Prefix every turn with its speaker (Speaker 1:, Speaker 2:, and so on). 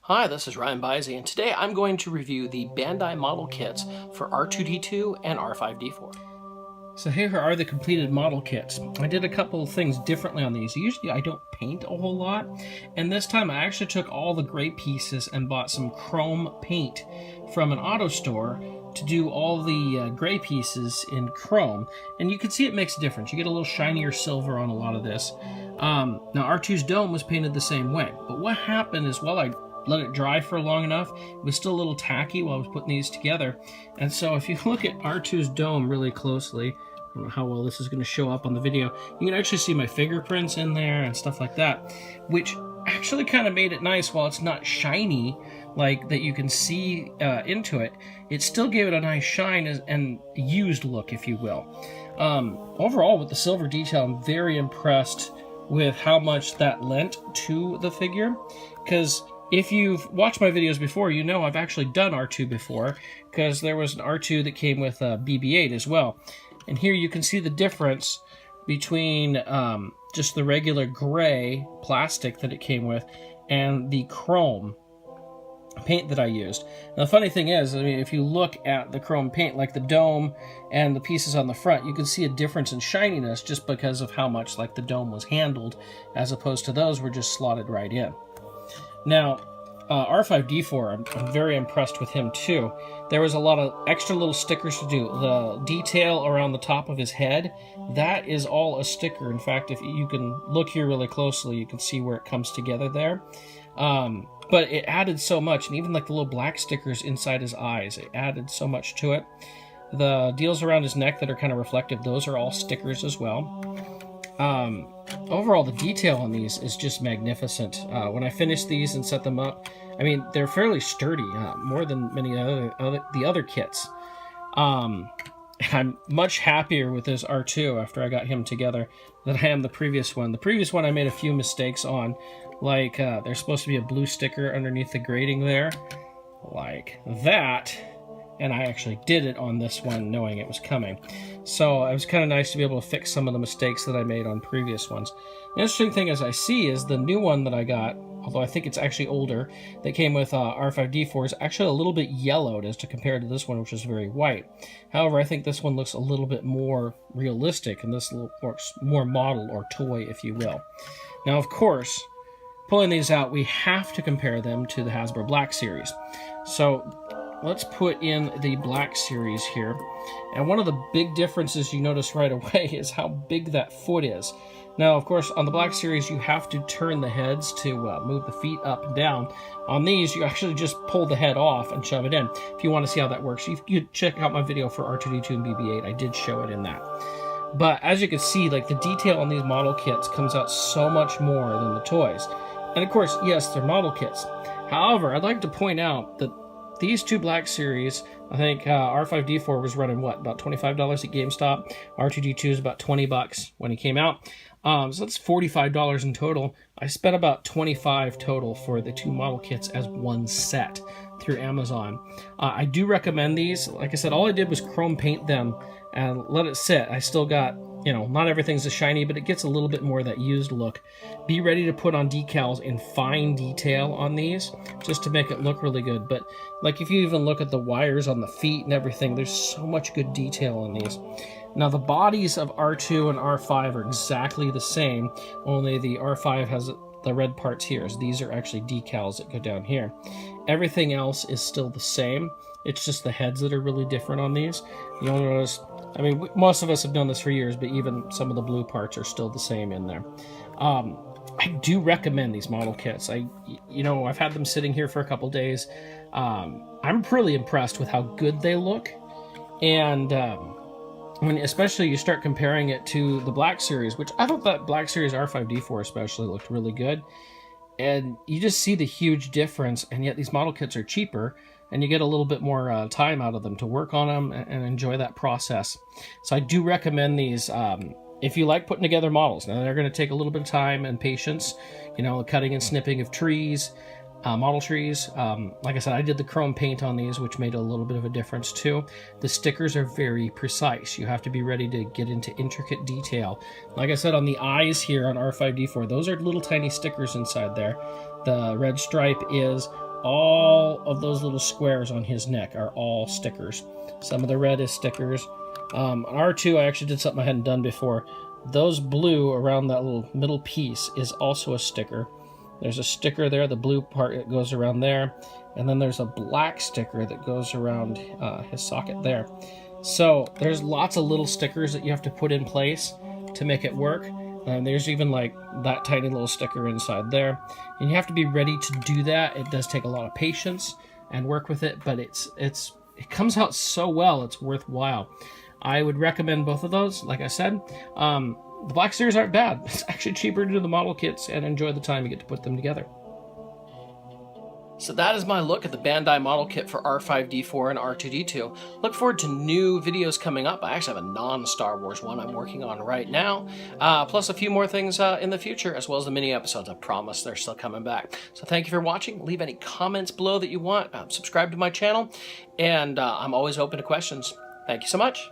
Speaker 1: Hi, this is MrByZ, and today I'm going to review the Bandai model kits for R2-D2 and R5-D4. So here are the completed model kits. I did a couple of things differently on these. Usually I don't paint a whole lot, and this time I actually took all the gray pieces and bought some chrome paint from an auto store to do all the gray pieces in chrome, and you can see it makes a difference. You get a little shinier silver on a lot of this. Now R2's dome was painted the same way, but what happened is while I let it dry for long enough, it was still a little tacky while I was putting these together. And so if you look at R2's dome really closely, I don't know how well this is going to show up on the video, you can actually see my fingerprints in there and stuff like that, which actually kind of made it nice. While it's not shiny like that you can see into it, it still gave it a nice shine and used look, if you will. Overall, with the silver detail, I'm very impressed with how much that lent to the figure, because if you've watched my videos before, you know I've actually done R2 before, because there was an R2 that came with a BB-8 as well. And here you can see the difference between just the regular gray plastic that it came with and the chrome paint that I used. Now the funny thing is, I mean, if you look at the chrome paint, like the dome and the pieces on the front, you can see a difference in shininess just because of how much like the dome was handled, as opposed to those were just slotted right in. Now, R5-D4, I'm very impressed with him too. There was a lot of extra little stickers to do. The detail around the top of his head, that is all a sticker. In fact, if you can look here really closely, you can see where it comes together there. But it added so much, and even like the little black stickers inside his eyes, it added so much to it. The deals around his neck that are kind of reflective, those are all stickers as well. Overall, the detail on these is just magnificent. When I finished these and set them up, I mean, they're fairly sturdy, more than many the other kits. I'm much happier with this R2 after I got him together than I am the previous one. The previous one I made a few mistakes on, like there's supposed to be a blue sticker underneath the grating there, like that. And I actually did it on this one knowing it was coming. So it was kind of nice to be able to fix some of the mistakes that I made on previous ones. The interesting thing as I see is the new one that I got, although I think it's actually older, that came with R5-D4 is actually a little bit yellowed as to compared to this one, which is very white. However, I think this one looks a little bit more realistic, and this looks more model or toy, if you will. Now, of course, pulling these out, we have to compare them to the Hasbro Black Series. So let's put in the Black Series here. And one of the big differences you notice right away is how big that foot is. Now, of course, on the Black Series, you have to turn the heads to move the feet up and down. On these, you actually just pull the head off and shove it in. If you want to see how that works, you check out my video for R2-D2 and BB-8. I did show it in that. But as you can see, like the detail on these model kits comes out so much more than the toys. And of course, yes, they're model kits. However, I'd like to point out that these two Black Series, I think R5-D4 was running, what, about $25 at GameStop. R2-D2 is about $20 when he came out. So that's $45 in total. I spent about $25 total for the two model kits as one set through Amazon. I do recommend these. Like I said, all I did was chrome paint them and let it sit. I still got, you know, not everything's as shiny, but it gets a little bit more of that used look. Be ready to put on decals in fine detail on these, just to make it look really good. But like if you even look at the wires on the feet and everything, there's so much good detail on these. Now the bodies of R2 and R5 are exactly the same, only the R5 has the red parts here. So these are actually decals that go down here. Everything else is still the same. It's just the heads that are really different on these. You'll notice, I mean, most of us have done this for years, but even some of the blue parts are still the same in there. I do recommend these model kits. I've had them sitting here for a couple days. I'm really impressed with how good they look. And when especially you start comparing it to the Black Series, which I thought that Black Series R5-D4 especially looked really good. And you just see the huge difference, and yet these model kits are cheaper, and you get a little bit more time out of them to work on them and enjoy that process. So I do recommend these if you like putting together models. Now they're going to take a little bit of time and patience, you know, cutting and snipping of trees, model trees. Like I said, I did the chrome paint on these, which made a little bit of a difference too. The stickers are very precise. You have to be ready to get into intricate detail. Like I said, on the eyes here on R5-D4, those are little tiny stickers inside there. The red stripe is all of those little squares on his neck are all stickers. Some of the red is stickers. On R2, I actually did something I hadn't done before. Those blue around that little middle piece is also a sticker. There's a sticker there, the blue part that goes around there, and then there's a black sticker that goes around his socket there. So there's lots of little stickers that you have to put in place to make it work. And there's even like that tiny little sticker inside there. And you have to be ready to do that. It does take a lot of patience and work with it, but it comes out so well, it's worthwhile. I would recommend both of those, like I said. The black stickers aren't bad. It's actually cheaper to do the model kits and enjoy the time you get to put them together. So that is my look at the Bandai model kit for R5-D4 and R2-D2. Look forward to new videos coming up. I actually have a non-Star Wars one I'm working on right now, plus a few more things in the future, as well as the mini episodes. I promise they're still coming back. So thank you for watching. Leave any comments below that you want. Subscribe to my channel, and I'm always open to questions. Thank you so much.